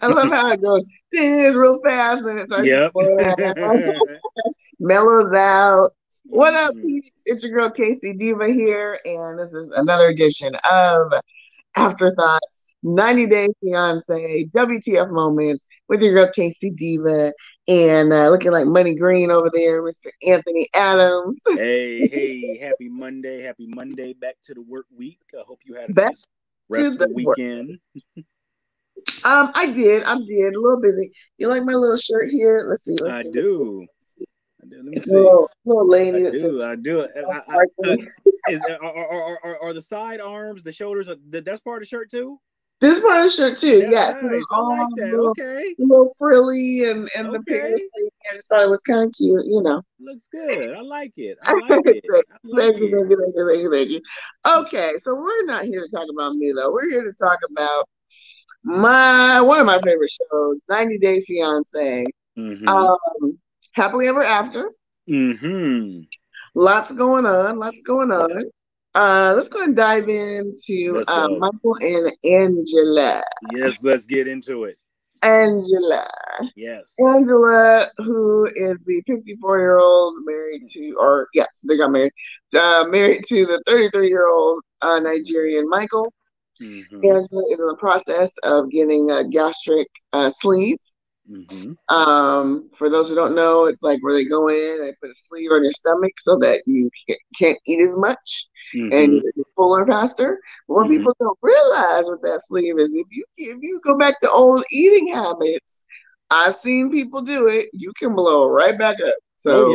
I love how it goes. It's real fast, and it starts to Yep. slow down. Mellows out. What up, Mhm. peeps? It's your girl K-Cee Deeva here, and this is another edition of Afterthoughts, 90 Day Fiance, WTF moments with your girl K-Cee Deeva, and looking like Money Green over there, Mr. Anthony Adams. Hey, hey, happy Monday, back to the work week. I hope you had a Back nice, to the restful work. weekend. I did, a little busy. You like my little shirt here? Let's see, let's I see. Let's see. do. Let me It's a see. little I lady that do. says I do. so I sparkly. is are the side arms, the shoulders, that's part of the shirt too? This part of the shirt too, That's yes. So there's nice. I like all a that. little, Okay. little frilly and the Okay. piercing. I just thought it was kind of cute, you know. Looks good. I like it. I thank like it. I like thank you, it. thank you, thank you, thank you, thank you. Okay, so we're not here to talk about me though. We're here to talk about my one of my favorite shows, 90 Day Fiance. Mm-hmm. Um, Happily Ever After. Mm-hmm. Lots going on, lots going Yeah. on. Let's go and dive into Let's go. Michael and Angela. Yes, let's get into it. Angela. Yes. Angela, who is the 54-year-old married to, or yes, they got married, married to the 33-year-old Nigerian Michael. Mm-hmm. Angela is in the process of getting a gastric sleeve. Mm-hmm. For those who don't know, it's like where they go in and put a sleeve on your stomach so that you can't eat as much and Mm-hmm. you're fuller faster. But what Mm-hmm. people don't realize with that sleeve is if you go back to old eating habits, I've seen people do it. You can blow right back up. Oh So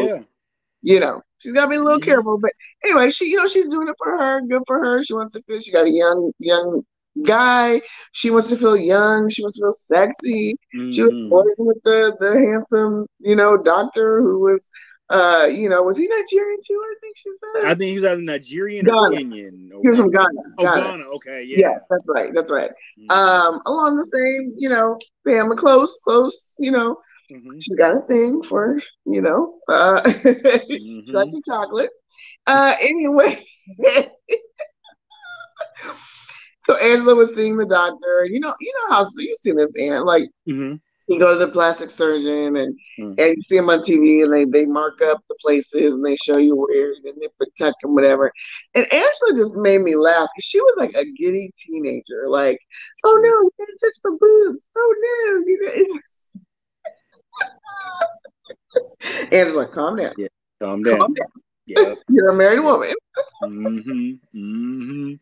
yeah. she's got to be a little Mm-hmm. careful. But anyway, she's doing it for her. Good for her. She wants to feel. She got a young guy. She wants to feel young. She wants to feel sexy. She was Mm-hmm. flirting with the handsome, doctor who was, was he Nigerian too? I think she I said think he was either Nigerian or Ghana. Kenyan or He was from one. Ghana. Oh, Ghana. Ghana. Okay, yeah. Yes, that's right. That's right. Mm-hmm. Along the same, family, close. Mm-hmm. She's got a thing for, she likes Mm-hmm. her chocolate. Anyway, so Angela was seeing the doctor. You know how you've seen this, Aunt. Like Mm-hmm. you go to the plastic surgeon Mm-hmm. and you see them on TV and they mark up the places and they show you where and they protect them, whatever. And Angela just made me laugh because she was like a giddy teenager. Like, oh no, you can't touch the boobs. Oh no, Angela, calm down. Yeah. Calm Calm down. down. Yep. You're a married Yep. woman. Mm-hmm. Mm-hmm.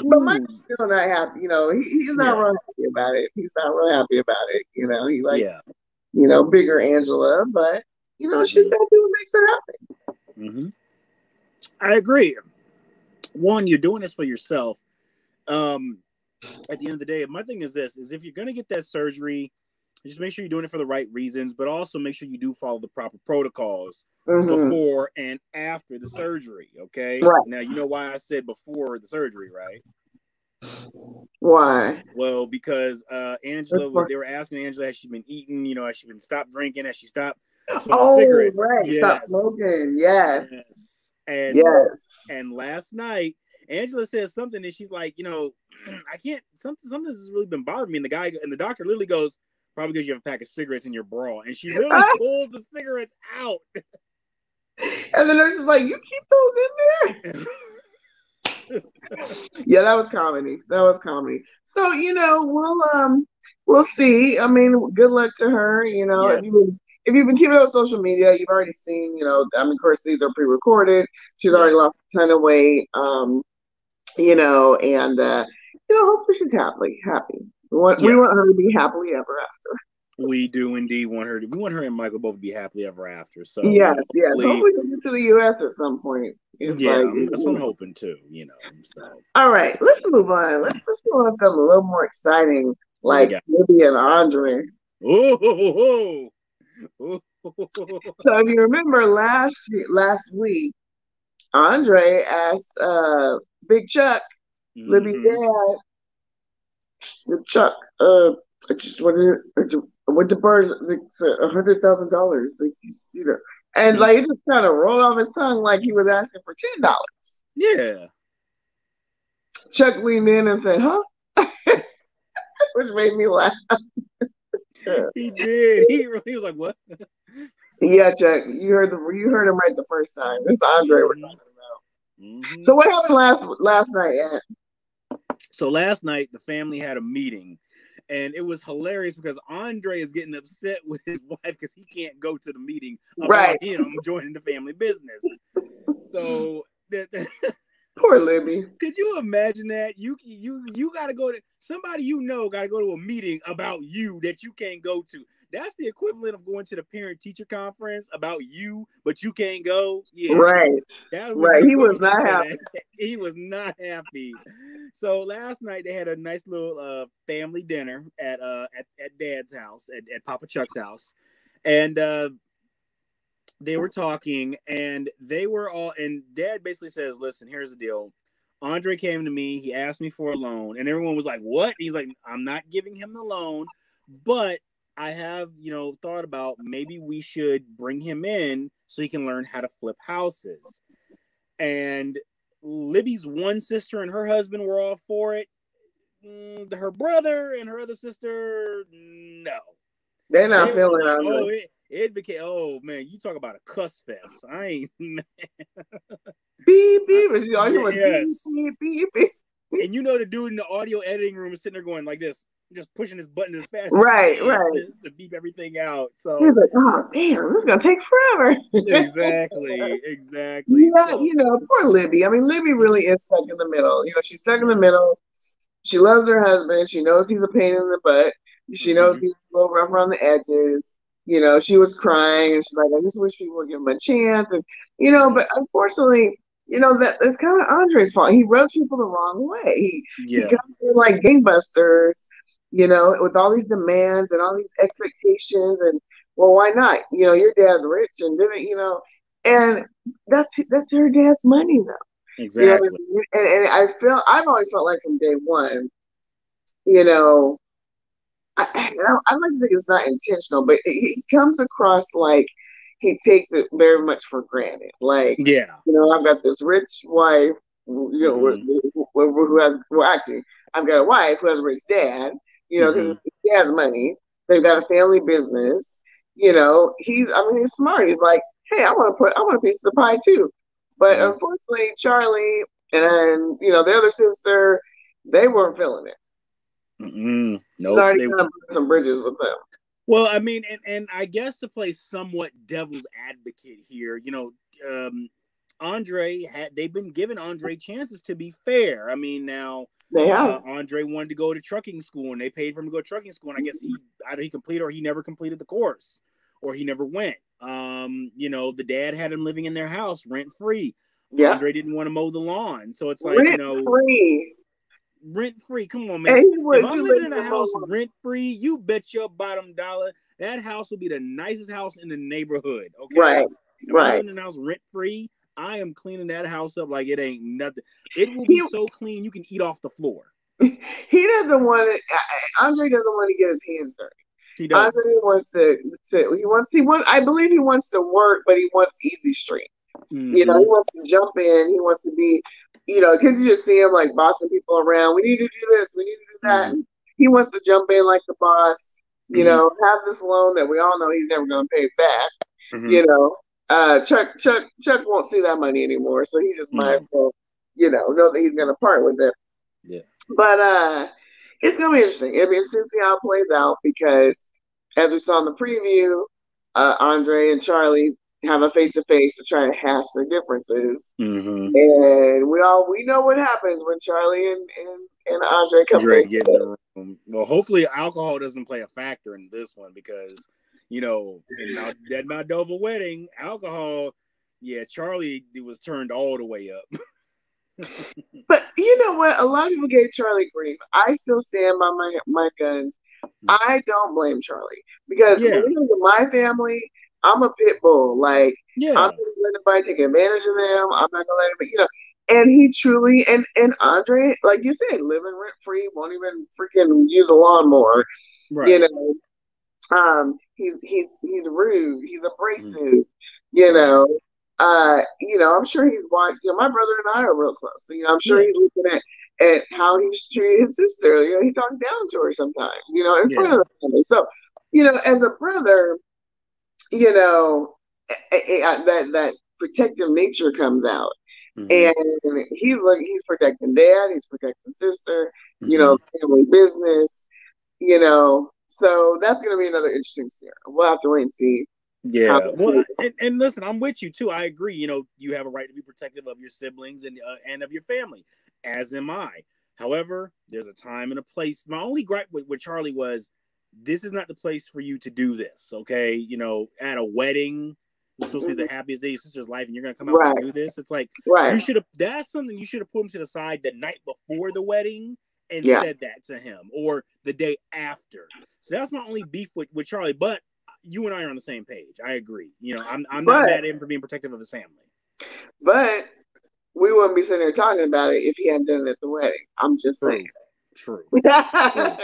But Ooh. Michael's still not happy. He's not Yeah. real happy about it. He's not real happy about it. He Yeah. likes, bigger Angela, but she's Mm-hmm. got to do what makes her happy. Mm-hmm. I agree. One, you're doing this for yourself. Um, at the end of the day, my thing is this: is if you're gonna get that surgery, just make sure you're doing it for the right reasons, but also make sure you do follow the proper protocols Mm-hmm. before and after the surgery. Okay. Right. Now you know why I said before the surgery, right? Why? Well, because That's Angela, for- they were asking Angela, has she been eating? Has she been stopped drinking? Has she stopped smoking Oh, cigarettes? right. Stop Yes, smoking. Yes. yes. And Yes. last night, Angela said something, and she's like, I can't. Something has really been bothering me. And the doctor literally goes, probably because you have a pack of cigarettes in your bra, and she literally pulls the cigarettes out. And the nurse is like, you keep those in there? Yeah, that was comedy. That was comedy. So, we'll see. I mean, good luck to her. Yeah, If you've been keeping up with social media, you've already seen, of course these are pre-recorded. She's yeah, already lost a ton of weight. And hopefully she's happy. We yeah. want her to be happily ever after. We do indeed want her to. We want her and Michael both to be happily ever after. So Yes, yes. hopefully, Hopefully she'll get to the US at some point. It's yeah, like, that's what I'm hoping too. So all right, let's move on. Let's go on to something a little more exciting, what we like got? Libby and Andre. Oh, So if you remember last week, Andre asked Big Chuck, Libby's mm-hmm. dad, the Chuck, I just wanted with the bird, like, $100,000, like, and like it just kind of rolled off his tongue like he was asking for $10. Yeah. Chuck leaned in and said, "Huh?" which made me laugh. He did. He was like, "What?" Yeah, Chuck, you heard him right the first time. This is Andre we're Mm-hmm. talking about. Mm-hmm. So what happened last night? So last night the family had a meeting, and it was hilarious because Andre is getting upset with his wife because he can't go to the meeting about Right. him joining the family business. So Poor Libby. could you imagine that you got to go to somebody got to go to a meeting about you that you can't go to. That's the equivalent of going to the parent teacher conference about you, but you can't go. Yeah, Right. that was the Right. He was equivalent not to happy. that. He was not happy. So last night they had a nice little family dinner at Dad's house, at Papa Chuck's house, and they were talking, and they were all. And Dad basically says, "Listen, here's the deal. Andre came to me. He asked me for a loan, and everyone was like, "What?" He's like, "I'm not giving him the loan, but I have, thought about maybe we should bring him in so he can learn how to flip houses." And Libby's one sister and her husband were all for it. Her brother and her other sister, no. They're not They were feeling like, Andre. "Oh, it became. Oh man, you talk about a cuss fest. I ain't." Beep beep. And all you was beep Yes. beep beep beep. And the dude in the audio editing room is sitting there going like this, just pushing his button as fast as he Right, can right. to beep everything out. He's So like, oh damn, this is gonna take forever. exactly. Yeah, So poor Libby. I mean, Libby really is stuck in the middle. She's stuck in the yeah. middle. She loves her husband. She knows he's a pain in the butt. She knows Mm-hmm. he's a little rough around the edges. She was crying and she's like, I just wish people would give him a chance. And, Mm-hmm. but unfortunately, that's kind of Andre's fault. He rubbed people the wrong way. He Yeah. comes in like gangbusters, with all these demands and all these expectations. And, well, why not? Your dad's rich and didn't, and that's her dad's money though. What Exactly. I mean? And I've always felt like from day one, you know, I like to think it's not intentional, but he comes across like he takes it very much for granted. Like, Yeah. I've got this rich wife, Mm-hmm. who has, well, actually, I've got a wife who has a rich dad, Mm-hmm. because he has money. They've got a family business. He's smart. He's like, hey, I want a piece of the pie too. But Mm-hmm. unfortunately, Charlie and, the other sister, they weren't feeling it. Mm-hmm. He's Nope. already They kind of burned some bridges with them. Well, I mean, and I guess to play somewhat devil's advocate here, they've been giving Andre chances to be fair. I mean, now They have. Andre wanted to go to trucking school, and they paid for him to go to trucking school, and I guess either he completed or he never completed the course, or he never went. The dad had him living in their house rent free. Yeah. Andre didn't want to mow the lawn, so it's like Rent free. rent free. Come on, And man. he If would I'm you living living in a in house Milwaukee. rent free, you bet your bottom dollar that house will be the nicest house in the neighborhood. Okay. Right. If I'm Right. living in a house rent free, I am cleaning that house up like it ain't nothing. It will be He so clean you can eat off the floor. he doesn't want to Andre doesn't want to get his hands dirty. He doesn't. Andre wants I believe he wants to work, but he wants easy street. He Mm-hmm. wants to jump in. He wants to be, could you just see him like bossing people around? We need to do this. We need to do that. Mm-hmm. And he wants to jump in like the boss, Mm-hmm. have this loan that we all know he's never going to pay back. Mm-hmm. You know, Chuck won't see that money anymore. So he just might No. as well, know that he's going to part with it. Yeah. But it's going to be interesting. It'll be interesting to see how it plays out because as we saw in the preview, Andre and Charlie have a face to face to try to hash their differences. Mm-hmm. And we know what happens when Charlie and Andre come Dre face get to in face. the room. Well, hopefully alcohol doesn't play a factor in this one because, in that Moldova wedding, alcohol, yeah, Charlie was turned all the way up. But you know what? A lot of people gave Charlie grief. I still stand by my guns. I don't blame Charlie because when Yeah, it comes to my family, I'm a pit bull. Like I'm yeah, not gonna let anybody take advantage of them. I'm not gonna let anybody. And he truly and Andre, like you said, living rent free, won't even freaking use a lawnmower. You right, know, he's rude, he's mm, abrasive. right, I'm sure he's watched. My brother and I are real close. I'm sure yeah, he's looking at at how he's treated his sister. You know, he talks down to her sometimes, you know, in front Yeah. of the family. So, you know, as a brother, you know, that protective nature comes out. Mm-hmm. And he's protecting dad, he's protecting sister, you Mm-hmm. know, family business, you know. So that's going to be another interesting scenario. We'll have to wait and see how Yeah. they Well, do. and listen, I'm with you too. I agree. You know, you have a right to be protective of your siblings and of your family, as am I. However, there's a time and a place. My only gripe with Charlie was, this is not the place for you to do this. Okay, you know, at a wedding, it's supposed to be the happiest day of your sister's life, and you're gonna come out and Right, do this. It's like right, you should have. That's something you should have put him to the side the night before the wedding and yeah. said that to him, or the day after. So that's my only beef with Charlie. But you and I are on the same page. I agree. You know, I'm not But mad at him for being protective of his family. but we wouldn't be sitting here talking about it if he hadn't done it at the wedding. I'm just saying. True. True. True.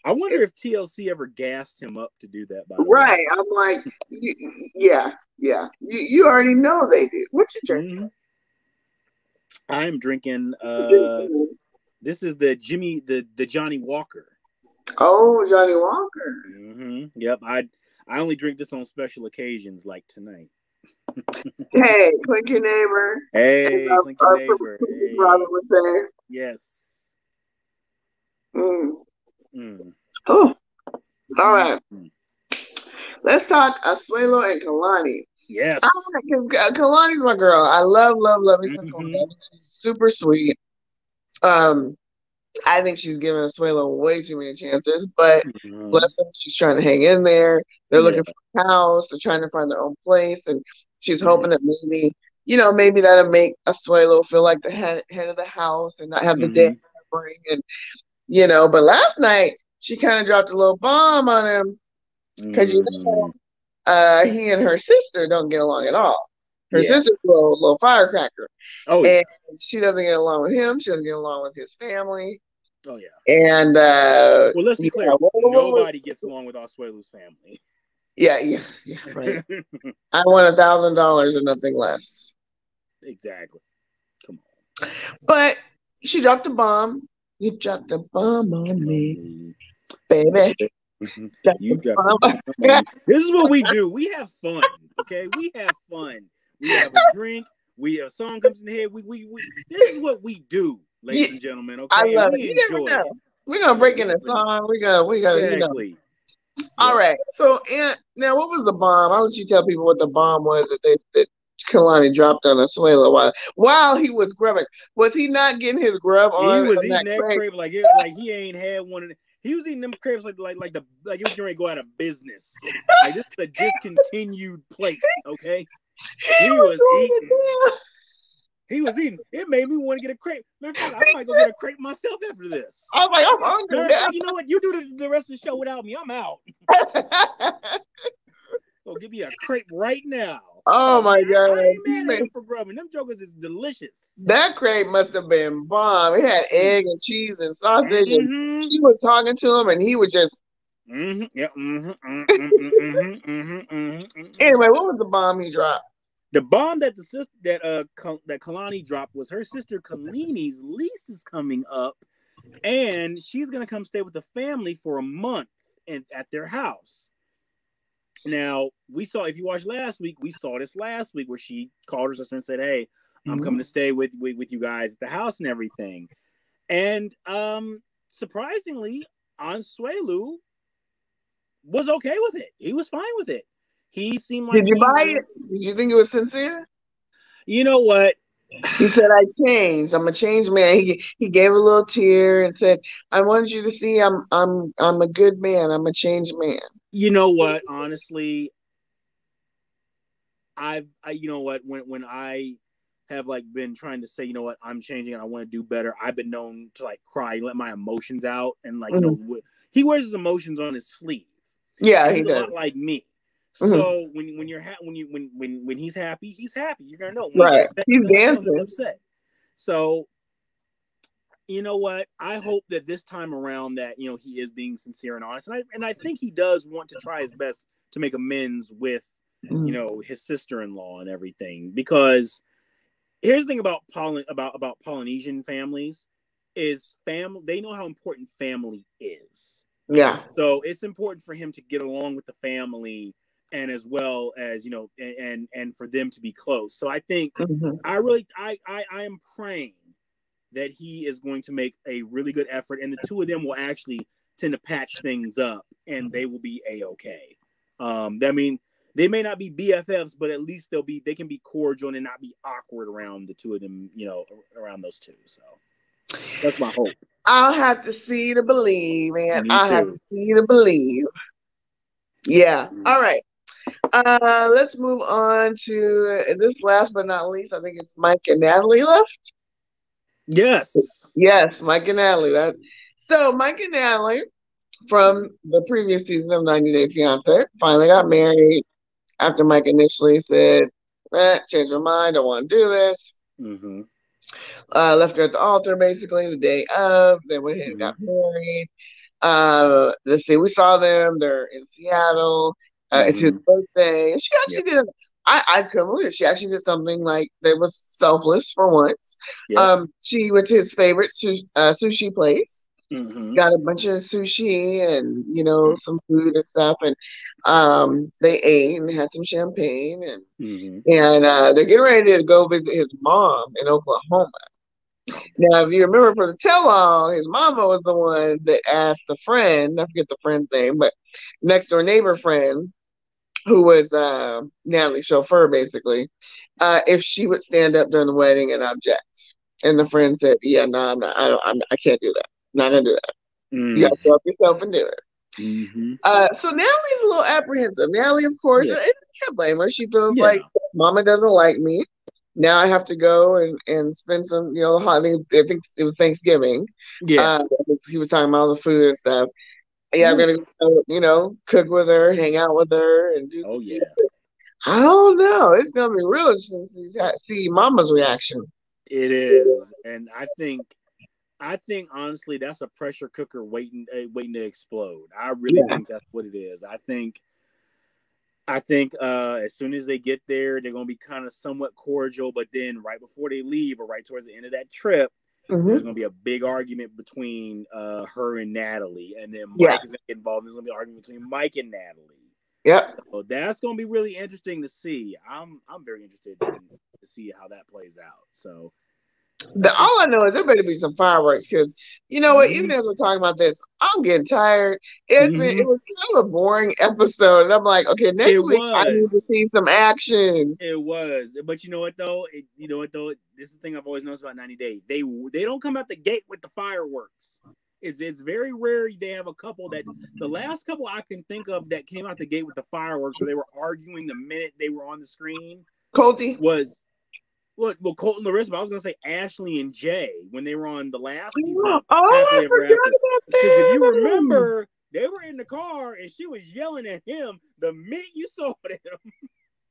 I wonder if TLC ever gassed him up to do that, by the way. Right. I'm like, yeah, yeah. You already know they did. What you drinking? Mm-hmm. I'm drinking What you drinking? this is the Johnny Walker. Oh, Johnny Walker. Mm-hmm. Yep. I only drink this on special occasions like tonight. Hey, click your neighbor. As Hey, clink your our neighbor. Princess Robin Hey. would say. Yes. Mm. Mm. Oh, all Mm. right. Let's talk Asuelo and Kalani. Yes. Because Kalani's my girl. I love me some Kalani. Mm-hmm. She's super sweet. Um, I think she's giving Asuelo way too many chances, but Mm-hmm. bless them, she's trying to hang in there. They're Yeah. looking for a house. They're trying to find their own place, and she's Mm-hmm. hoping that maybe, you know, maybe that'll make Asuelo feel like the head of the house and not have the dad Mm-hmm. covering. And you know, but last night she kind of dropped a little bomb on him because you Mm-hmm. know, he and her sister don't get along at all. Her Yeah. sister's a little firecracker, Oh and yeah. she doesn't get along with him. She doesn't get along with his family. Oh yeah. And Well, let's be yeah, clear. what was Nobody gets along with Asuelu's family. yeah, right. I want $1,000 or nothing less. Exactly. Come But she dropped a bomb. You dropped a bomb on on, me, me, baby. baby. Dropped a You dropped the bomb. bomb on me. This is what we do. We have fun. Okay, we have fun. We have a drink. A song comes in the head. We. This is what we do, Yeah, ladies and gentlemen. I Okay, and love it. we You never enjoy it. know. We're gonna Yeah, break you in a never know. song. We're gonna, you know. Exactly. All Yep. right. So, and now, what was the bomb? I'll let you tell people what the bomb was that Kalani dropped on Asuela while he was grubbing. Was he not getting his grub He was on that eating that crate? crepe like he ain't had one. He was eating them crepes like he was getting ready to go out of business. Like this is a discontinued plate. Okay, He he was was going eating. to do. He was eating. It made me want to get a crepe. Matter of fact, I might go get a crepe myself after this. I was like, I'm hungry Matter of fact, you know what? You do the rest of the show without me. I'm out. now. Go give me a crepe right now. Oh Oh man, my I God. ain't mad at him for grubbing. Them jokers is delicious. That crate must have been bomb. It had Mm. egg and cheese and sausage, and Mm-hmm. she was talking to him, and he was just. Mm-hmm. Yeah. Mm-hmm. Mm-hmm. Mm-hmm. Mm-hmm. Anyway, what was the bomb he dropped? The bomb that that Kalani dropped was her sister Kalini's lease is coming up, and she's gonna come stay with the family for a month at their house. Now we saw, if you watched last week, we saw this last week where she called her sister and said, "Hey, I'm coming to stay with you guys at the house and everything." And surprisingly, Ansuelu was okay with it. He was fine with it. He seemed like Did you he buy would. it? Did you think it was sincere? You know what? He said, "I changed. I'm a changed man." He gave a little tear and said, "I wanted you to see I'm a good man. I'm a changed man." You know what? Honestly, you know what, when I have like been trying to say, you know what, I'm changing and I want to do better, I've been known to like cry, let my emotions out, and like, you Mhm. know, he wears his emotions on his sleeve, Yeah, and he he's a does. lot like me. Mhm. So when you're when he's happy, he's happy. You're gonna know. When he's Right. upset, He's you're gonna know he's dancing. upset. So you know what? I hope that this time around that, you know, he is being sincere and honest, and I think he does want to try his best to make amends with, you Mhm. know, his sister-in-law and everything. Because here's the thing about about Polynesian families: is family. They know how important family is. Yeah. So it's important for him to get along with the family, and as well as, and for them to be close. So I think Mm-hmm. I am praying that he is going to make a really good effort, and the two of them will actually tend to patch things up, and they will be a-okay. I mean, they may not be BFFs, but at least they can be cordial and not be awkward around the two of them, around those two. So that's my hope. I'll have to see to believe, man. Me I'll have too. to see to believe. Yeah. Mm. All right. Let's move on to this last but not least. I think it's Mike and Natalie left. Yes. Yes, Mike and Natalie. So Mike and Natalie from the previous season of 90 Day Fiance finally got married after Mike initially said, change my mind, don't want to do this. Mm-hmm. Left her at the altar basically the day of. They went ahead and got married. Let's see, we saw them. They're in Seattle. It's his Mm-hmm. birthday. And she Yep. actually did. I couldn't believe it. She actually did something like that was selfless for once. Yep. She went to his favorite sushi place. Mm-hmm. Got a bunch of sushi and some food and stuff, and they ate and had some champagne and Mm-hmm. they're getting ready to go visit his mom in Oklahoma. Now, if you remember for the tell-all, his mama was the one that asked the friend, I forget the friend's name, but next door neighbor friend, who was Natalie's chauffeur, basically, if she would stand up during the wedding and object. And the friend said, "Yeah, no, I'm not. I can't do that. Not gonna do that. You Mm-hmm. got to go up yourself and do it." Mm-hmm. So Natalie's a little apprehensive. Natalie, of course, Yeah. I can't blame her. She feels Yeah. like Mama doesn't like me. Now I have to go and spend some, the holiday. I think it was Thanksgiving. Yeah. He was talking about all the food and stuff. Yeah, I'm Oof. gonna go, cook with her, hang out with her, and do Oh the yeah. thing. I don't know. It's gonna be real interesting to see Mama's reaction. It is, and I think honestly that's a pressure cooker waiting to explode. I really Yeah. think that's what it is. I think as soon as they get there, they're gonna be kind of somewhat cordial, but then right before they leave or right towards the end of that trip, there's gonna be a big argument between her and Natalie, and then Yeah. Mike is gonna get involved. There's gonna be an argument between Mike and Natalie. Yep. So that's gonna be really interesting to see. I'm very interested to see how that plays out. So All I know is there better be some fireworks because you know what? Even as we're talking about this, I'm getting tired. It was kind of a boring episode, and I'm like, okay, next week I need to see some action. It was, but you know what though? This is the thing I've always noticed about 90 Day. They don't come out the gate with the fireworks. It's very rare they have a couple that the last couple I can think of that came out the gate with the fireworks where they were arguing the minute they were on the screen. Colty was. Well, Colton Larissa, but I was gonna say Ashley and Jay when they were on the last season of Happily Ever After. Because if you remember, they were in the car and she was yelling at him the minute you saw them.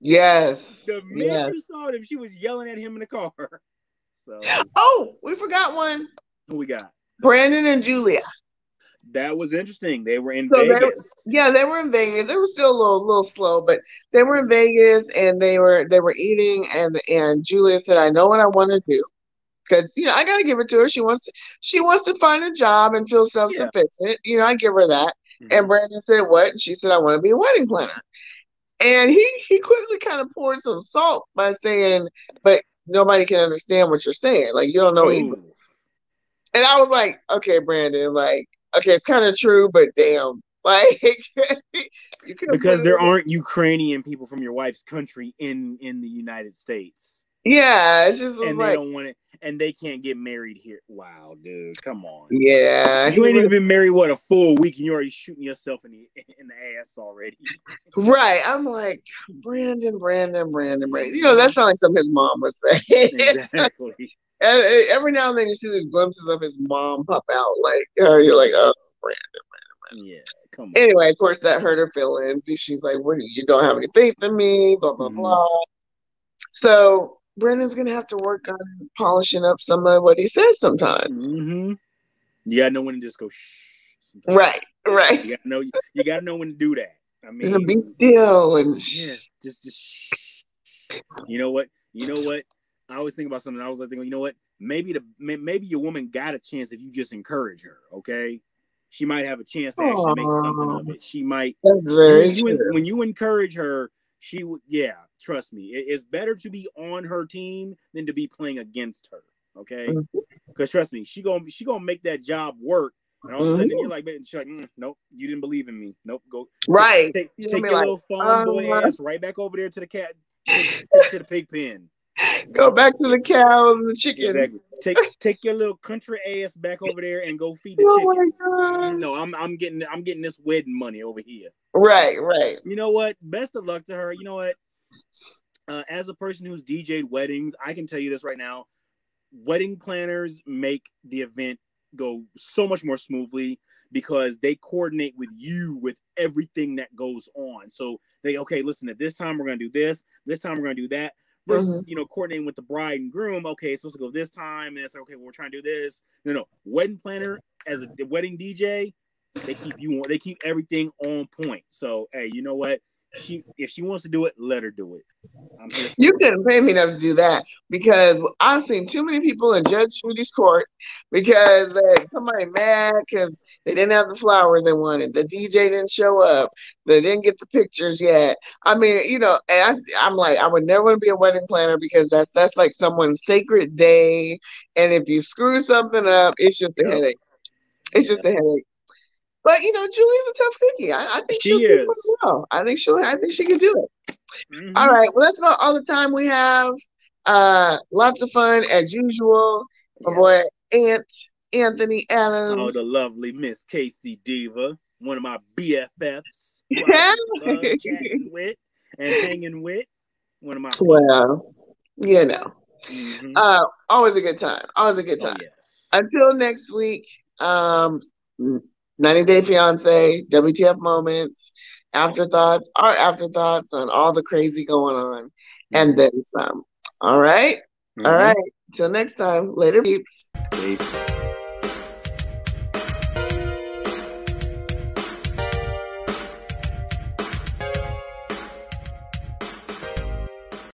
Yes. The minute you saw them, she was yelling at him in the car. So. Oh, we forgot one. Who we got? Brandon and Julia. That was interesting. They were in Vegas. They were in Vegas. They were still a little slow, but they were in Vegas and they were eating and Julia said, "I know what I want to do." Because I gotta give it to her. She wants to find a job and feel self-sufficient. I give her that. Mm-hmm. And Brandon said, "What?" And she said, "I want to be a wedding planner." And he quickly kind of poured some salt by saying, "But nobody can understand what you're saying. Like you don't know English." And I was like, "Okay, Brandon, like, okay, it's kind of true, but damn, like, because there aren't Ukrainian people from your wife's country in the United States." Yeah, it's just and they don't want it, and they can't get married here. Wow, dude, come on. Yeah, you ain't even been married a full week, and you're already shooting yourself in the ass already. Right, I'm like Brandon. That sounds like something his mom would say. Exactly. Every now and then you see these glimpses of his mom pop out, like you're like, oh, Brandon. Yeah, come on. Anyway, of course, that hurt her feelings. She's like, "What? You don't have any faith in me?" Blah blah blah. So Brandon's gonna have to work on polishing up some of what he says sometimes. Mm-hmm. You gotta know when to just go shh. Sometimes. Right. You gotta know when to do that. I mean, be still and yes, just shh. You know what? I always think about something. I was like, thinking, you know what? Maybe your woman got a chance if you just encourage her. Okay, she might have a chance to actually make something of Oh, it. She might. that's very true. When you encourage her, she would. Yeah, trust me. It's better to be on her team than to be playing against her. Okay, because trust me, she gonna make that job work. And all of a sudden, then you're like, she's like, nope, you didn't believe in me. Nope, go Right. You're gonna take be your like, little farm boy ass right back over there to the cat to the pig pen. go back to Yeah, the cows and the chickens. exactly. Take your little country ass back over there and go feed the Oh my chickens. God. No, I'm getting this wedding money over here. So Right, right. you know what? Best of luck to her. You know what? As a person who's DJ'd weddings, I can tell you this right now. Wedding planners make the event go so much more smoothly because they coordinate with you with everything that goes on. So okay, listen, at this time we're going to do this time we're going to do that. Versus, coordinating with the bride and groom. Okay, it's supposed to go this time, and it's okay. Well, we're trying to do this. No, wedding planner as a wedding DJ, they keep everything on point. So, hey, you know what? If she wants to do it, let her do it. I'm here You for it. couldn't pay me enough to do that because I've seen too many people in Judge Judy's court because somebody mad because they didn't have the flowers they wanted. The DJ didn't show up. They didn't get the pictures yet. I mean, and I'm like, I would never want to be a wedding planner because that's like someone's sacred day. And if you screw something up, it's just a Yep. headache. It's Yeah. just a headache. But Julie's a tough cookie. I think she'll She do pretty is. well. I think she can do it. All Mm-hmm. right. Well, that's about all the time we have. Lots of fun as usual. My Yes. boy Anthony Oh, the Adams. lovely Miss K-Cee Deeva, one of my BFFs, who I just love chatting with and hanging with. One of my people. Well, you know, Mm-hmm. always a good time. Always a good Oh time. yes. Until next week, 90 Day Fiance, WTF moments, afterthoughts, our afterthoughts on all the crazy going on, and Mm-hmm. then some. All right. All Mm-hmm. right. Till next time. Later, peeps. Peace.